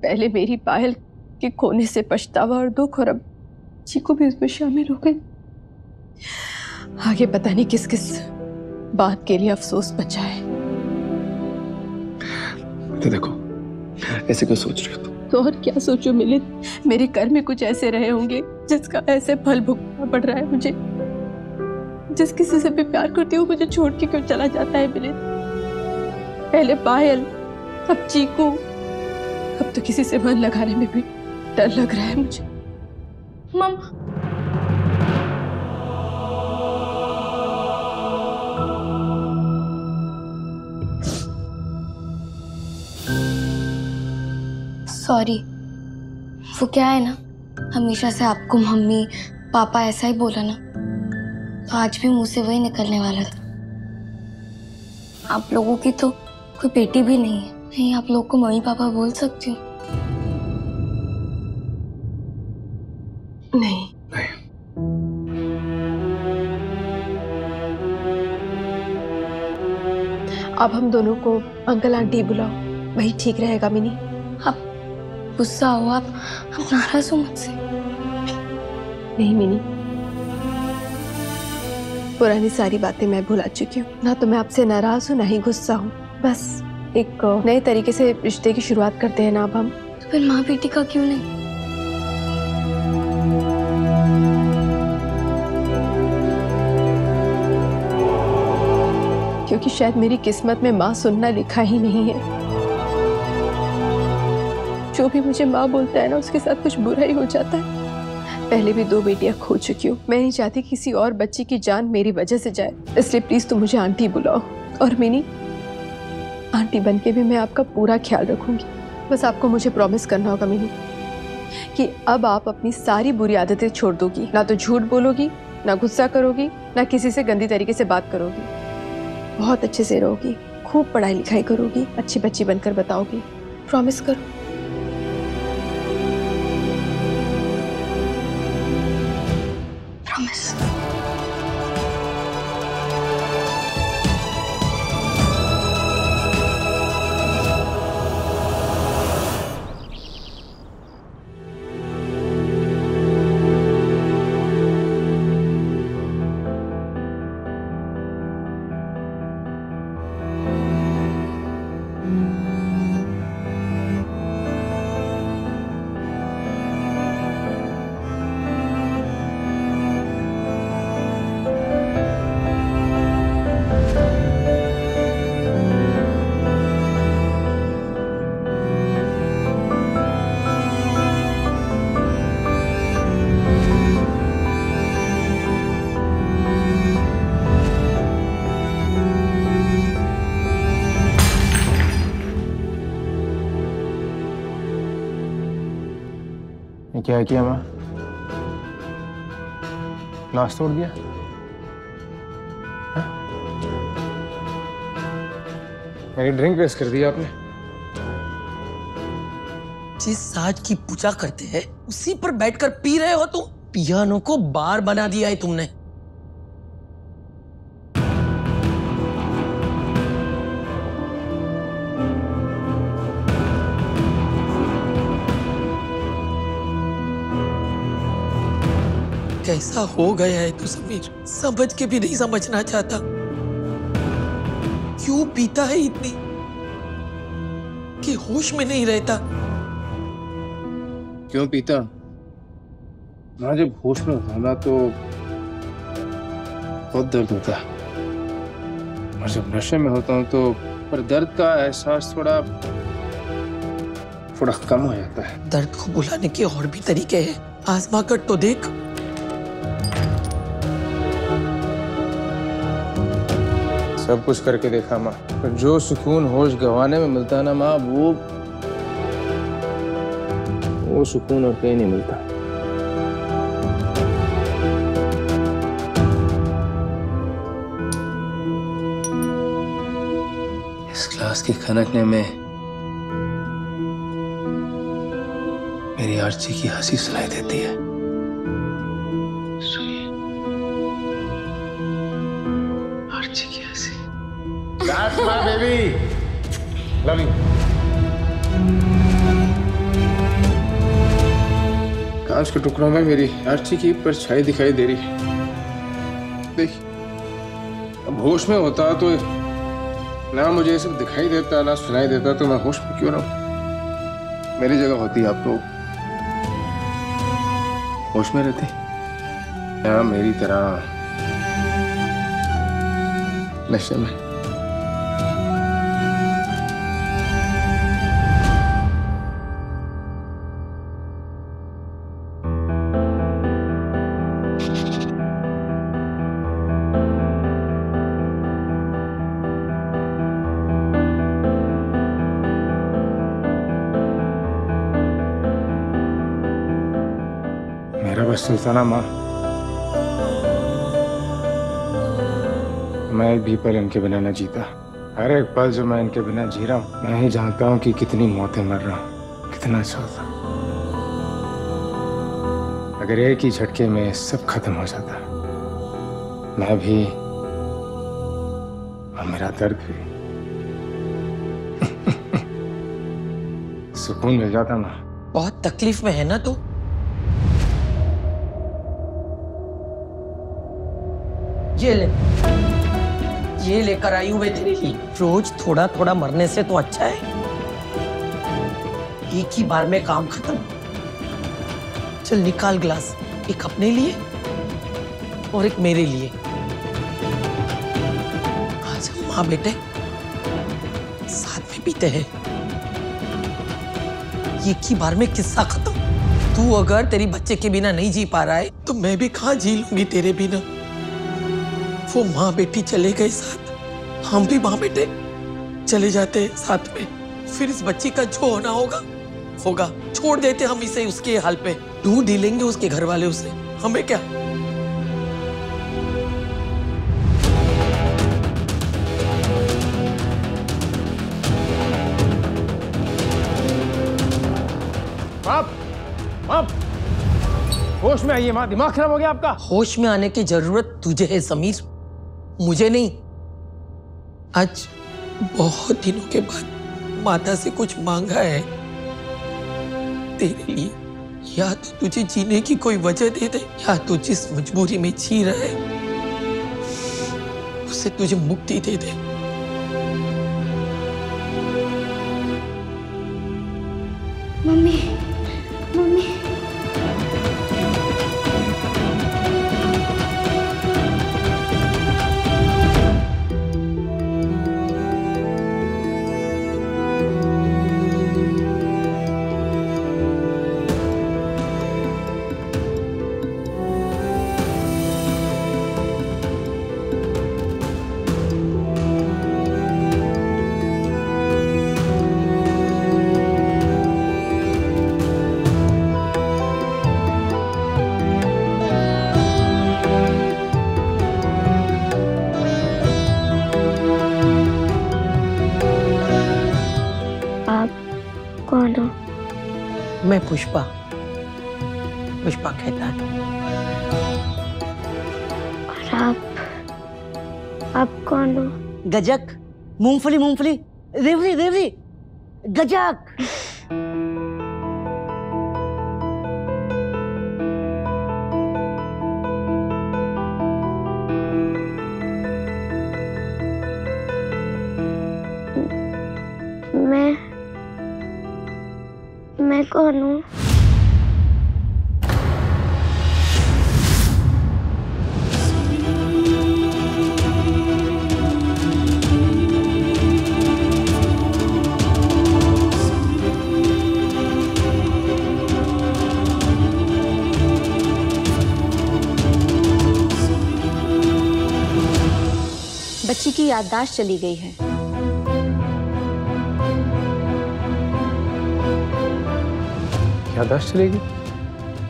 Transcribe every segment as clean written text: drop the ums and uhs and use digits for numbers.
पहले मेरी पायल के खोने से पछतावा और दुख, और अब चीकू भी उसमें शामिल हो गई। आगे पता नहीं किस किस बात के लिए अफसोस बचा है। तो देखो, ऐसे क्यों सोच रही हो तुम? तो और क्या सोचो मिलिंद, मेरे कर्म में कुछ ऐसे रहे होंगे जिसका ऐसे फल भुगतना पड़ रहा है मुझे। जिस किसी से भी प्यार करती हूँ मुझे छोड़ के क्यों चला जाता है मिलिंद? पहले पायल, अब चीकू, अब तो किसी से मन लगाने में भी डर लग रहा है मुझे। मम्मा, सॉरी। वो क्या है ना, हमेशा से आपको मम्मी पापा ऐसा ही बोला ना, तो आज भी मुंह से वही निकलने वाला था। आप लोगों की तो कोई बेटी भी नहीं है, नहीं आप लोग को मम्मी पापा बोल सकती हूँ? नहीं नहीं। अब हम दोनों को अंकल आंटी बुलाओ, वही ठीक रहेगा मिनी। आप गुस्सा हो, आप नाराज हो मुझसे? नहीं मिनी, पुरानी सारी बातें मैं भुला चुकी हूँ। ना तो मैं आपसे नाराज हूँ ना ही गुस्सा हूँ। बस एक नए तरीके से रिश्ते की शुरुआत करते हैं ना अब हम। तो फिर माँ बेटी का क्यों नहीं? क्योंकि शायद मेरी किस्मत में माँ सुनना लिखा ही नहीं है। जो भी मुझे माँ बोलता है ना, उसके साथ कुछ बुरा ही हो जाता है। पहले भी 2 बेटियां खो चुकी हूँ। मैं नहीं चाहती किसी और बच्ची की जान मेरी वजह से जाए, इसलिए प्लीज तुम मुझे आंटी बुलाओ। और मिनी, आंटी बनके भी मैं आपका पूरा ख्याल रखूंगी। बस आपको मुझे प्रॉमिस करना होगा मिनी कि अब आप अपनी सारी बुरी आदतें छोड़ दोगी। ना तो झूठ बोलोगी, ना गुस्सा करोगी, ना किसी से गंदी तरीके से बात करोगी। बहुत अच्छे से रहोगी, खूब पढ़ाई लिखाई करोगी, अच्छी बच्ची बनकर बताओगी। प्रॉमिस करो। प्रॉमिस। ये क्या किया माँ? ग्लास तोड़ दिया? हा? मेरी ड्रिंक वेस्ट कर दी आपने। जिस साज की पूजा करते हैं उसी पर बैठकर पी रहे हो तुम। पियानो को बार बना दिया है तुमने। कैसा हो गया है तू समीर, समझ के भी नहीं समझना चाहता। क्यों पीता है इतनी कि होश में नहीं रहता? क्यों पीता? मैं जब होश में होता ना तो बहुत दर्द होता है, और जब नशे में होता हूँ तो पर दर्द का एहसास थोड़ा कम हो जाता है। दर्द को बुलाने के और भी तरीके हैं, आजमा कर तो देख। सब कुछ करके देखा माँ, पर जो सुकून होश गंवाने में मिलता है ना माँ, वो सुकून और कहीं नहीं मिलता। इस ग्लास की खनकने में मेरी आरची की हंसी सुनाई देती है। सुनिए, आरची की हंसी। That's my baby. Love you. कांच के टुकड़ों में मेरी आरती की परछाई दिखाई दे रही है। देख, अब होश में होता तो ना मुझे ये सब दिखाई देता ना सुनाई देता, तो मैं होश में क्यों रहूं? मेरी जगह होती आप लोग होश में रहते या मेरी तरह नशे में? मेरा बस सुल्ताना माँ, मैं एक भी पल इनके बिना न जीता। हर एक पल जो मैं इनके बिना जी रहा हूँ, मैं ही जानता हूँ कि कितनी मौतें मर रहा हूँ। कितना अच्छा होता अगर एक ही झटके में सब खत्म हो जाता, मैं भी और मेरा दर्द भी। सुकून मिल जाता माँ। बहुत तकलीफ में है ना तू? ये लेकर आई हूं मैं तेरे लिए। रोज थोड़ा थोड़ा मरने से तो अच्छा है एक ही बार में काम खत्म। चल निकाल ग्लास, एक अपने लिए और एक मेरे लिए। आज हम माँ बेटे साथ में पीते हैं। एक ही बार में किस्सा खत्म। तू अगर तेरी बच्चे के बिना नहीं जी पा रहा है तो मैं भी कहाँ जी लूंगी तेरे बिना। वो माँ बेटी चले गए साथ, हम भी माँ बेटे चले जाते हैं साथ में। फिर इस बच्ची का जो होना होगा होगा। छोड़ देते हम इसे उसके हाल पे। ढूंढ ही लेंगे उसके घर वाले उसे, हमें क्या। माँ, होश में आइए माँ, दिमाग खराब हो गया आपका। होश में आने की जरूरत तुझे है समीर, मुझे नहीं। आज बहुत दिनों के बाद माता से कुछ मांगा है तेरे लिए। या तो तुझे जीने की कोई वजह दे दे, या तो जिस मजबूरी में जी रहा है उसे तुझे मुक्ति दे दे। Mummy, mummy. कौन हो? मैं पुष्पा, पुष्पा कहता है। और आप कौन हो? गजक, मूंगफली मूंगफली, रेवड़ी रेवड़ी, गजक। मैं कौन हूँ? बच्ची की याददाश्त चली गई है। याददाश्त चलेगी?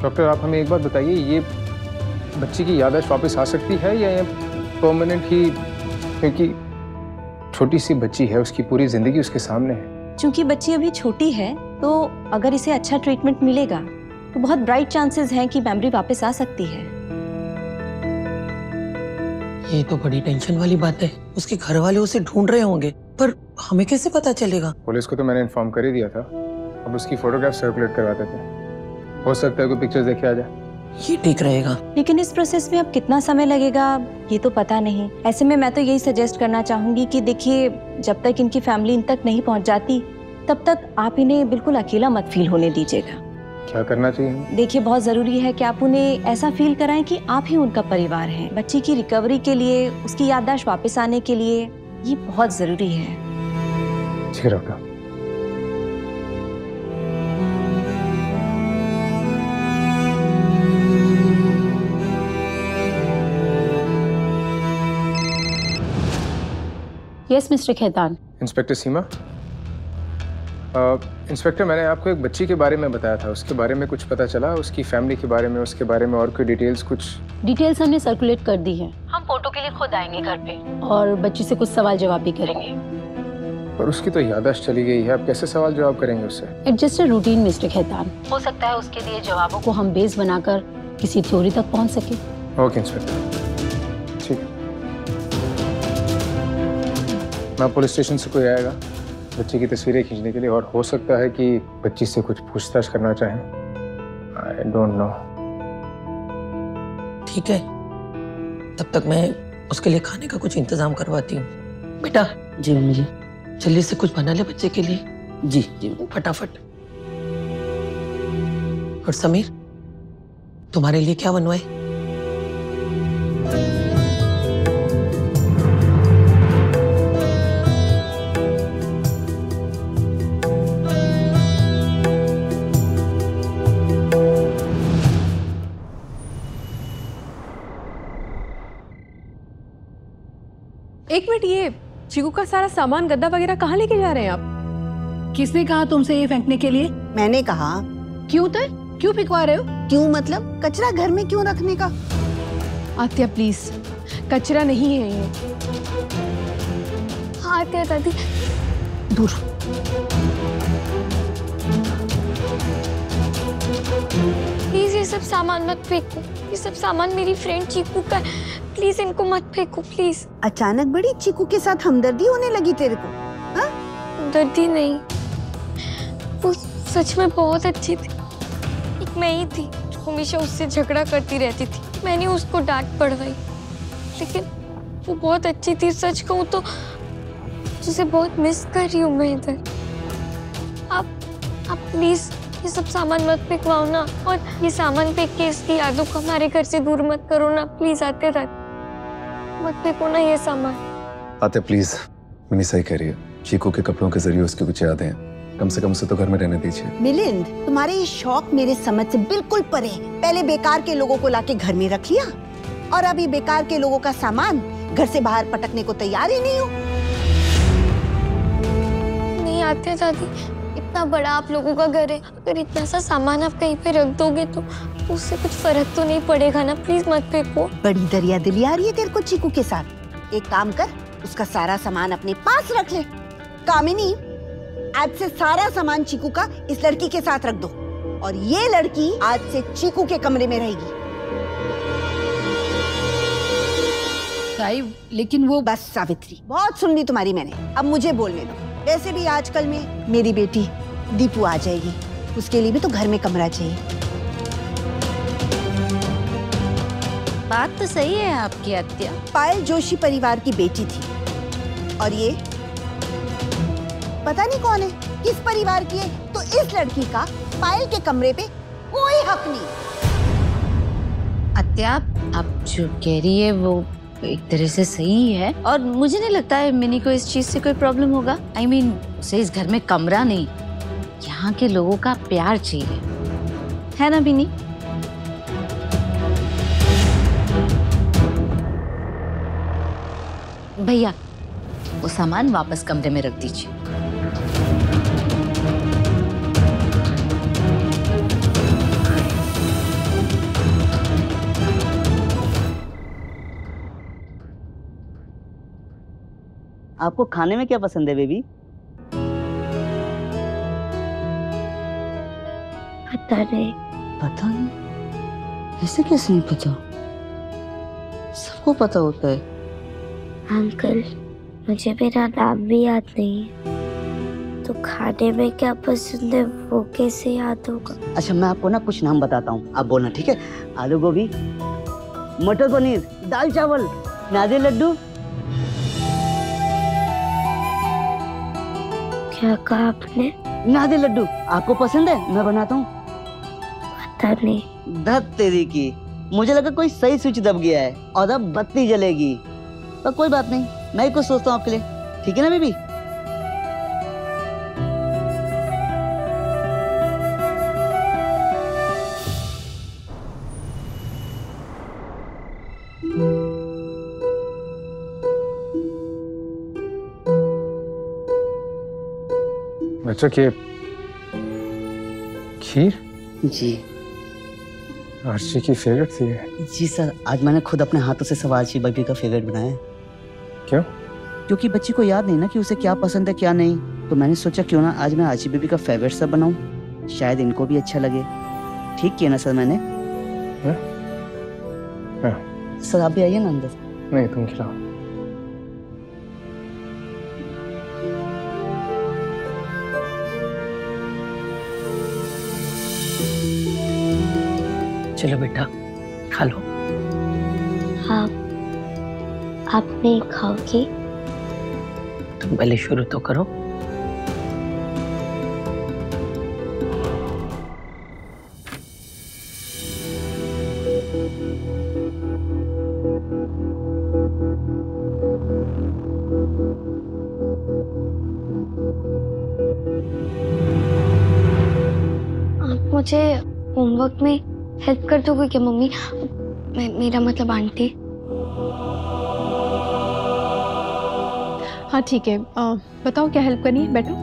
डॉक्टर आप हमें एक बात बताइए, ये बच्ची की याददाश्त वापस आ सकती है या परमानेंट ही? क्योंकि छोटी सी बच्ची है, उसकी पूरी जिंदगी उसके सामने है। चूंकि बच्ची अभी छोटी है तो अगर इसे अच्छा ट्रीटमेंट मिलेगा तो बहुत ब्राइट चांसेस हैं कि मेमोरी वापस आ सकती है। ये तो बड़ी टेंशन वाली बात है। उसके घर वाले उसे ढूंढ रहे होंगे, पर हमें कैसे पता चलेगा? पुलिस को तो मैंने इन्फॉर्म कर ही दिया था। अब उसकी फोटोग्राफ सर्कुलेट करवाते थे हो सकता है कोई पिक्चर्स देखे आ जाए। ये ठीक रहेगा। लेकिन इस प्रोसेस में अब कितना समय लगेगा ये तो पता नहीं। ऐसे में मैं तो यही सजेस्ट करना चाहूंगी कि देखिए, जब तक इनकी फैमिली इन तक नहीं पहुंच जाती तब तक आप इन्हें बिल्कुल अकेला मत फील होने दीजिएगा। क्या करना चाहिए? देखिए, बहुत जरूरी है कि आप उन्हें ऐसा फील कराएं कि आप ही उनका परिवार हैं। बच्ची की रिकवरी के लिए, उसकी याददाश्त वापस आने के लिए ये बहुत जरूरी है। ठीक है doctor. Yes mister Khaitan. Inspector Seema. Inspector, मैंने आपको एक बच्ची के बारे में बताया था, उसके बारे में कुछ पता चला? उसकी फैमिली के बारे में, उसके बारे में और कोई डिटेल्स? कुछ डिटेल्स हमने सर्कुलेट कर दी है। हम फोटो के लिए खुद आएंगे घर पे और बच्ची से कुछ सवाल जवाब भी करेंगे। पर उसकी तो याददाश्त चली गई है, आप कैसे सवाल जवाब करेंगे उससे? It's just a routine mister Khetan. हो सकता है उसके दिए जवाबों को हम बेस बनाकर किसी थ्योरी तक पहुंच सके। ओके इंस्पेक्टर, ठीक है। मैं पुलिस स्टेशन से कोई आएगा बच्ची की तस्वीरें खींचने के लिए, और हो सकता है कि बच्ची से कुछ पूछताछ करना चाहें। I don't know. ठीक है, तब तक मैं उसके लिए खाने का कुछ इंतजाम करवाती हूँ। बेटा जी मम्मी जी। जल्दी से कुछ बना ले बच्चे के लिए। जी जी। फटाफट। और समीर, तुम्हारे लिए क्या बनवाए? एक मिनट, ये चीकू का सारा सामान गद्दा वगैरह कहाँ लेके जा रहे हैं आप? किसने कहा तुमसे ये फेंकने के लिए? मैंने कहा। क्यों तो? क्यों फेंकवा रहे हो? क्यों मतलब? कचरा घर में क्यों रखने का? आत्या प्लीज, कचरा नहीं है ये। हाँ आत्या दादी। दूर। प्लीज ये सब सामान मत फेंको। ये सब सामान मेरी फ्रेंड चीकू का है। प्लीज इनको मत फेंको प्लीज। अचानक बड़ी चीकू के साथ हमदर्दी होने लगी तेरे को? हाँ? हमदर्दी नहीं, वो सच में बहुत अच्छी थी। एक मैं ही थी जो हमेशा उससे झगड़ा करती रहती थी। मैंने उसको डांट पड़वाई, लेकिन वो बहुत अच्छी थी। सच कहूँ तो उसे बहुत मिस कर रही हूँ मैं इधर। आप प्लीज ये सब सामान मत फेंकवाओ ना, और ये सामान फेंक के इसकी यादों को हमारे घर से दूर मत करो ना प्लीज। आते मत फेंको ना ये सामान। आते प्लीज, मिनी सही कह रही है। चीकू के कपड़ों के जरिए उसकी कुछ यादें हैं, कम से कम उसे तो घर में रहने दीजिए। मिलिंद, तुम्हारे ये शौक मेरे समझ से बिल्कुल परे है। पहले बेकार के लोगों को लाके घर में रख लिया, और अभी बेकार के लोगों का सामान घर से बाहर पटकने को तैयार ही नहीं हो। नहीं आते दादी, इतना बड़ा आप लोगों का घर है, अगर इतना सा सामान आप कहीं पे रख दोगे तो उससे कुछ फर्क तो नहीं पड़ेगा ना। प्लीज मत फेंको। बड़ी दरिया दिली आ रही है तेरे को चीकू के साथ। एक काम कर, उसका सारा सामान अपने पास रख ले। कामिनी, आज से सारा सामान चीकू का इस लड़की के साथ रख दो, और ये लड़की आज से चीकू के कमरे में रहेगी। साहिब, लेकिन वो बस सावित्री, बहुत सुन ली तुम्हारी मैंने, अब मुझे बोलने दो। वैसे भी आजकल में मेरी बेटी दीपू आ जाएगी, उसके लिए भी तो घर में कमरा चाहिए। बात तो सही है आपकी आत्या। पायल जोशी परिवार की बेटी थी, और ये पता नहीं कौन है, किस परिवार की है। तो इस लड़की का पायल के कमरे पे कोई हक नहीं। आत्या, आप जो कह रही है वो एक तरह से सही है, और मुझे नहीं लगता है मिनी को इस चीज से कोई प्रॉब्लम होगा। I mean, उसे इस घर में कमरा नहीं, यहाँ के लोगों का प्यार चाहिए, है ना मिनी? भैया, वो सामान वापस कमरे में रख दीजिए। आपको खाने में क्या पसंद है बेबी? पता नहीं। पता नहीं? ऐसे कैसे नहीं पता? सबको पता होता है। अंकल, मुझे मेरा नाम भी याद नहीं है। तो खाने में क्या पसंद है वो कैसे याद होगा? अच्छा मैं आपको ना कुछ नाम बताता हूँ, आप बोलना, ठीक है? आलू गोभी, मटर पनीर, दाल चावल, नादे लड्डू। क्या कहा आपने? नादे लड्डू आपको पसंद है? मैं बनाता हूँ। पता नहीं। धत तेरी की, मुझे लगा कोई सही स्विच दब गया है और अब बत्ती जलेगी। पर कोई बात नहीं, मैं ही कुछ सोचता हूँ आपके लिए, ठीक है ना बेबी? बच्चा के खीर जी आरची की फेवरेट थी। जी सर, आज मैंने खुद अपने हाथों से सब आरची बेबी का फेवरेट बनाया है। क्यों? क्योंकि बच्ची को याद नहीं ना कि उसे क्या पसंद है क्या नहीं, तो मैंने सोचा क्यों ना आज मैं आरची बेबी का फेवरेट सब बनाऊं, शायद इनको भी अच्छा लगे। ठीक किया ना सर मैंने? हाँ। सर आप भी आइए ना अंदर। नहीं, तुम खिलाओ। चलो बेटा खा लो। हाँ, आप नहीं खाओगी? तुम पहले शुरू तो करो। आप मुझे होमवर्क में हेल्प कर दोगे क्या मम्मी? मेरा मतलब आंटी। हाँ ठीक है, बताओ क्या हेल्प करनी है? बैठो।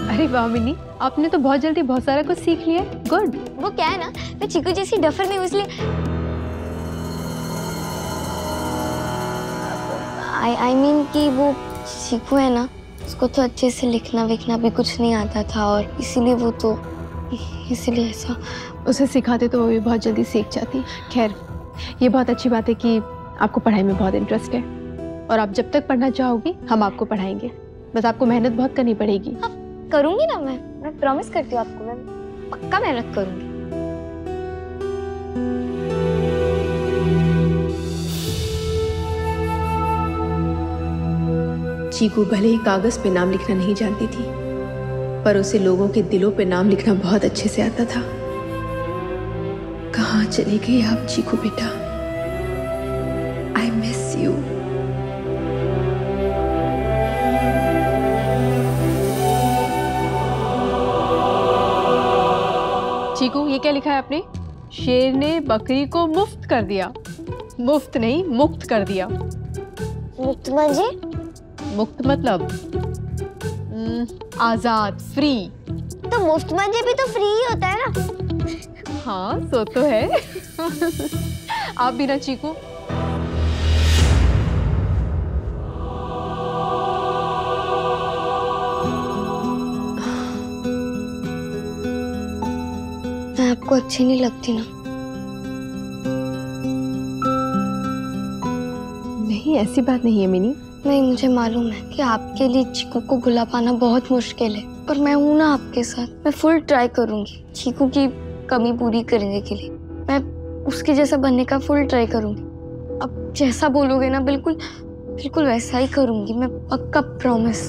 अरे वाह मिनी, आपने तो बहुत जल्दी बहुत सारा कुछ सीख लिया है। गुड। वो क्या है ना, मैं चीकू जैसी डफर नहीं हूँ इसलिए। आई मीन कि वो चीकू है ना, उसको तो अच्छे से लिखना विखना भी कुछ नहीं आता था और इसीलिए वो तो इसीलिए ऐसा। उसे सिखाते तो वो भी बहुत जल्दी सीख जाती। खैर, ये बहुत अच्छी बात है कि आपको पढ़ाई में बहुत इंटरेस्ट है और आप जब तक पढ़ना चाहोगी हम आपको पढ़ाएंगे। बस आपको मेहनत बहुत करनी पड़ेगी। हाँ, करूँगी ना, मैं प्रॉमिस करती हूँ आपको, मैं पक्का मेहनत करूँगी। चीकू भले ही कागज पे नाम लिखना नहीं जानती थी, पर उसे लोगों के दिलों पे नाम लिखना बहुत अच्छे से आता था। कहाँ चली गई आप चीकू बेटा? I miss you. चीकू, ये क्या लिखा है आपने? शेर ने बकरी को मुफ्त कर दिया। मुफ्त नहीं, मुक्त कर दिया। मुक्त म्हणजे? मुक्त मतलब आजाद, फ्री। तो मुफ्त म्हणजे भी तो फ्री ही होता है ना? हाँ, सो तो है। आप भी ना चीकू। मैं आपको अच्छी नहीं लगती ना? नहीं, ऐसी बात नहीं है मिनी। नहीं, मुझे मालूम है कि आपके लिए चीकू को भुला पाना बहुत मुश्किल है, पर मैं हूं ना आपके साथ। मैं फुल ट्राई करूंगी चीकू की कमी पूरी करने के लिए। मैं उसके जैसा बनने का फुल ट्राई करूंगी। अब जैसा बोलोगे ना, बिल्कुल बिल्कुल वैसा ही करूंगी मैं, पक्का promise.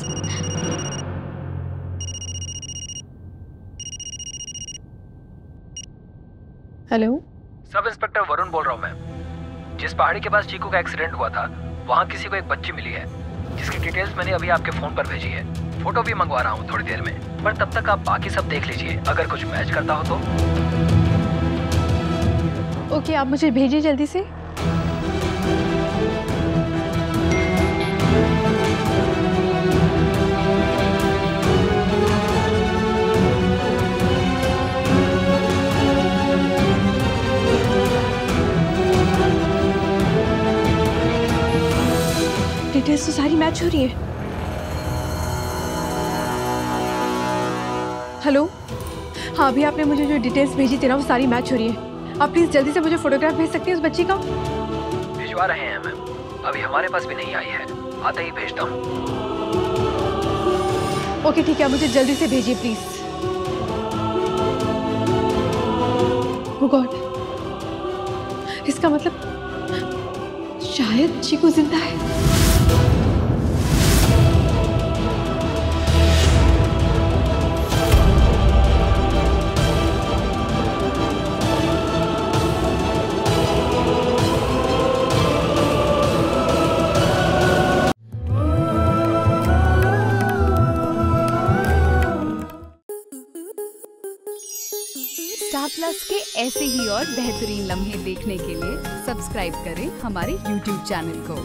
Hello, sub inspector Varun बोल रहा हूँ मैं। जिस पहाड़ी के पास चीकू का एक्सीडेंट हुआ था, वहाँ किसी को एक बच्ची मिली है, जिसकी डिटेल्स मैंने अभी आपके फोन पर भेजी है। फोटो भी मंगवा रहा हूँ थोड़ी देर में, पर तब तक आप बाकी सब देख लीजिए। अगर कुछ मैच करता हो तो। ओके, आप मुझे भेजिए जल्दी से। डिटेल्स तो सारी मैच हो रही है। हेलो हाँ, अभी आपने मुझे जो डिटेल्स भेजी थी ना, वो सारी मैच हो रही है। आप प्लीज जल्दी से मुझे फोटोग्राफ भेज सकती हैं उस बच्ची का? भिजवा रहे हैं मैम, अभी हमारे पास भी नहीं आई है, आते ही भेजता हूँ। ओके ठीक है, मुझे जल्दी से भेजिए प्लीज। ओह गॉड, इसका मतलब शायद चीकू जिंदा है। स्टार प्लस के ऐसे ही और बेहतरीन लम्हे देखने के लिए सब्सक्राइब करें हमारे YouTube चैनल को।